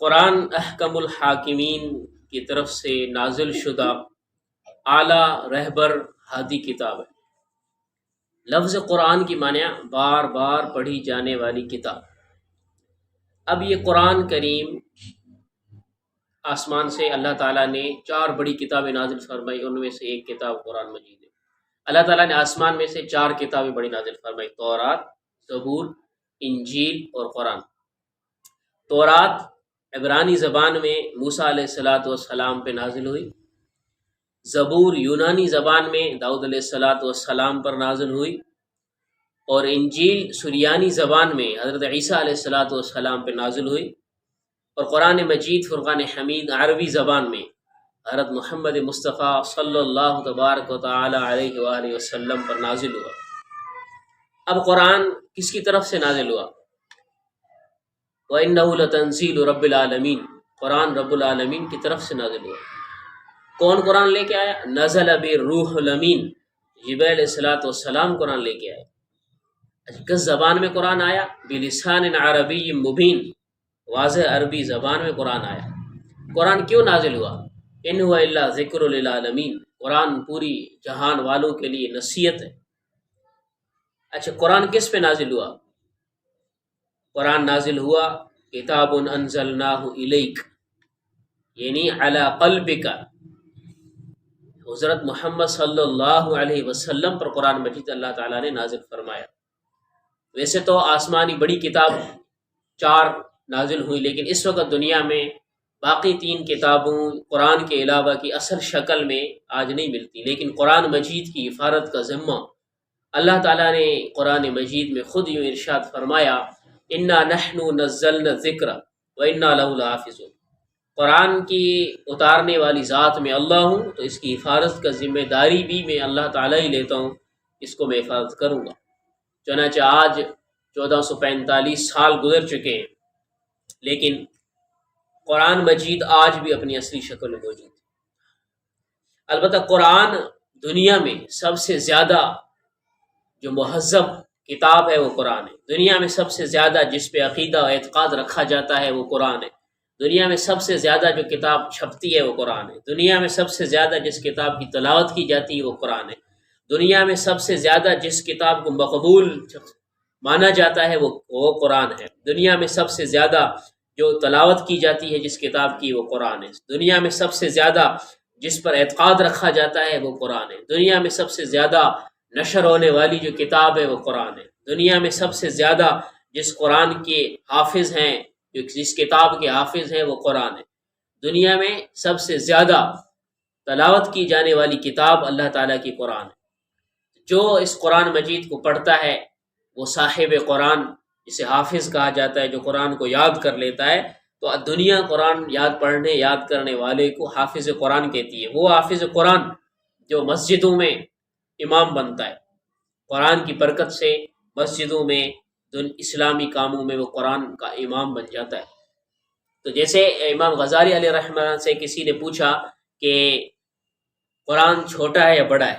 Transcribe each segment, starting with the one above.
قرآن احکم الحاکمین کی طرف سے نازل شدہ اعلیٰ رہبر ہادی کتاب ہے۔ لفظ قرآن کی معنی بار بار پڑھی جانے والی کتاب۔ اب یہ قرآن کریم آسمان سے اللہ تعالیٰ نے 4 بڑی کتابیں نازل فرمائی، ان میں سے ایک کتاب قرآن مجید ہے۔ اللہ تعالیٰ نے آسمان میں سے 4 کتابیں بڑی نازل فرمائی: تورات، زبور، انجیل اور قرآن۔ تورات عبرانی زبان میں موسیٰ علیہ السلام پہ نازل ہوئی۔ زبور یونانی زبان میں داؤد علیہ السلام پر نازل ہوئی، اور انجیل سریانی زبان میں حضرت عیسیٰ علیہ السلام پہ نازل ہوئی، اور قرآن مجید فرقان حمید عربی زبان میں حضرت محمد مصطفیٰ صلی اللہ تبارک و تعالی علیہ وآلہ وسلم پر نازل ہوا۔ اب قرآن کس کی طرف سے نازل ہوا؟ وَإِنَّهُ لَتَنزِيلُ رَبِّ الْعَالَمِينَ، قرآن رب العالمین کی طرف سے نازل ہوا۔ کون قرآن لے کے آیا؟ نزل بالروح الامین، جبریل علیہ السلام قرآن لے کے آئے۔ کس زبان میں قرآن آیا؟ بلسان عربی مبین، واضح عربی زبان میں قرآن آیا۔ قرآن کیوں نازل ہوا؟ ان هو الا ذکر للعالمین، قرآن پوری جہان والوں کے لیے نصیحت ہے۔ اچھا، قرآن کس پہ نازل ہوا؟ قرآن نازل ہوا کتاب انزلناہ الیک، یعنی علی قلبک، حضرت محمد صلی اللہ علیہ وسلم پر قرآن مجید اللہ تعالیٰ نے نازل فرمایا۔ ویسے تو آسمانی بڑی کتاب 4 نازل ہوئی، لیکن اس وقت دنیا میں باقی 3 کتابوں قرآن کے علاوہ کی اصل شکل میں آج نہیں ملتی، لیکن قرآن مجید کی حفاظت کا ذمہ اللہ تعالیٰ نے قرآن مجید میں خود یوں ارشاد فرمایا: انا نحن نزلنا الذکر وانا لہ لحافظون۔ قرآن کی اتارنے والی ذات میں اللہ ہوں، تو اس کی حفاظت کا ذمہ داری بھی میں اللہ تعالیٰ ہی لیتا ہوں، اس کو میں حفاظت کروں گا۔ چنانچہ آج 1445 سال گزر چکے ہیں، لیکن قرآن مجید آج بھی اپنی اصلی شکل میں موجود ہے۔ البتہ قرآن دنیا میں سب سے زیادہ جو مہذب کتاب ہے وہ قرآن ہے۔ دنیا میں سب سے زیادہ جس پہ عقیدہ و اعتقاد رکھا جاتا ہے وہ قرآن ہے۔ دنیا میں سب سے زیادہ جو کتاب چھپتی ہے وہ قرآن ہے۔ دنیا میں سب سے زیادہ جس کتاب کی تلاوت کی جاتی ہے وہ قرآن ہے۔ دنیا میں سب سے زیادہ جس کتاب کو مقبول مانا جاتا ہے وہ قرآن ہے۔ دنیا میں سب سے زیادہ جو تلاوت کی جاتی ہے جس کتاب کی وہ قرآن ہے۔ دنیا میں سب سے زیادہ جس پر اعتقاد رکھا جاتا ہے وہ قرآن ہے۔ دنیا میں سب سے زیادہ نشر ہونے والی جو کتاب ہے وہ قرآن ہے۔ دنیا میں سب سے زیادہ جس قرآن کے حافظ ہیں، جس کتاب کے حافظ ہیں وہ قرآن ہے۔ دنیا میں سب سے زیادہ تلاوت کی جانے والی کتاب اللہ تعالیٰ کی قرآن ہے۔ جو اس قرآن مجید کو پڑھتا ہے وہ صاحب قرآن، جسے حافظ کہا جاتا ہے، جو قرآن کو یاد کر لیتا ہے، تو دنیا قرآن یاد کرنے والے کو حافظ قرآن کہتی ہے۔ وہ حافظ قرآن جو مسجدوں میں امام بنتا ہے، قرآن کی برکت سے مسجدوں میں اسلامی کاموں میں وہ قرآن کا امام بن جاتا ہے۔ تو جیسے امام غزالی علیہ رحمہ سے کسی نے پوچھا کہ قرآن چھوٹا ہے یا بڑا ہے،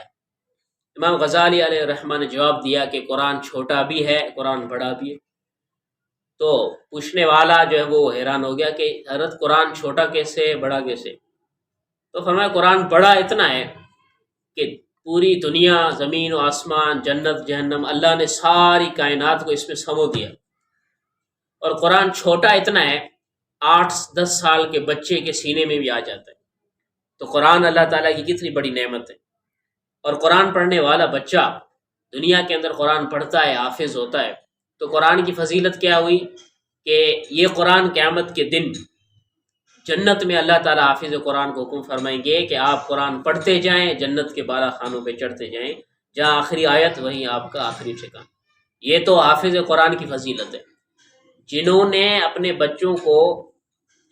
امام غزالی علیہ رحمہ نے جواب دیا کہ قرآن چھوٹا بھی ہے، قرآن بڑا بھی ہے۔ تو پوچھنے والا جو ہے وہ حیران ہو گیا کہ حضرت قرآن چھوٹا کیسے، بڑا کیسے؟ تو فرمایا قرآن بڑا اتنا ہے کہ پوری دنیا، زمین و آسمان، جنت جہنم، اللہ نے ساری کائنات کو اس میں سمو دیا۔ اور قرآن چھوٹا اتنا ہے 8-10 سال کے بچے کے سینے میں بھی آ جاتا ہے۔ تو قرآن اللہ تعالیٰ کی کتنی بڑی نعمت ہے۔ اور قرآن پڑھنے والا بچہ دنیا کے اندر قرآن پڑھتا ہے، حافظ ہوتا ہے، تو قرآن کی فضیلت کیا ہوئی کہ یہ قرآن قیامت کے دن جنت میں اللہ تعالیٰ حافظ قرآن کو حکم فرمائیں گے کہ آپ قرآن پڑھتے جائیں، جنت کے بالا خانوں پہ چڑھتے جائیں، جہاں آخری آیت وہیں آپ کا آخری ٹھکانہ۔ یہ تو حافظ قرآن کی فضیلت ہے۔ جنہوں نے اپنے بچوں کو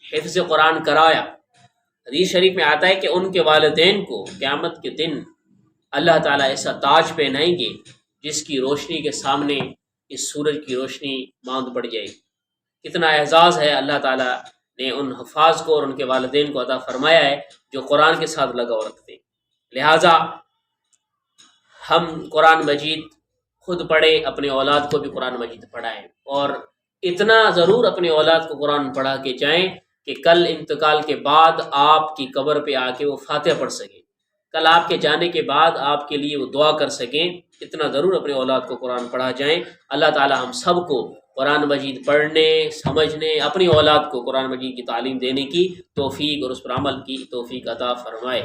حفظ قرآن کرایا، حدیث شریف میں آتا ہے کہ ان کے والدین کو قیامت کے دن اللہ تعالیٰ ایسا تاج پہنائیں گے جس کی روشنی کے سامنے اس سورج کی روشنی ماند پڑ جائے گی۔ کتنا اعزاز ہے اللہ تعالیٰ نے ان حفاظ کو اور ان کے والدین کو عطا فرمایا ہے جو قرآن کے ساتھ لگاؤ رکھتے ہیں۔ لہٰذا ہم قرآن مجید خود پڑھیں، اپنے اولاد کو بھی قرآن مجید پڑھائیں، اور اتنا ضرور اپنے اولاد کو قرآن پڑھا کے جائیں کہ کل انتقال کے بعد آپ کی قبر پہ آ کے وہ فاتحہ پڑھ سکیں، کل آپ کے جانے کے بعد آپ کے لیے وہ دعا کر سکیں۔ اتنا ضرور اپنے اولاد کو قرآن پڑھا جائیں۔ اللہ تعالی ہم سب کو قرآن مجید پڑھنے، سمجھنے، اپنی اولاد کو قرآن مجید کی تعلیم دینے کی توفیق اور اس پر عمل کی توفیق عطا فرمائے۔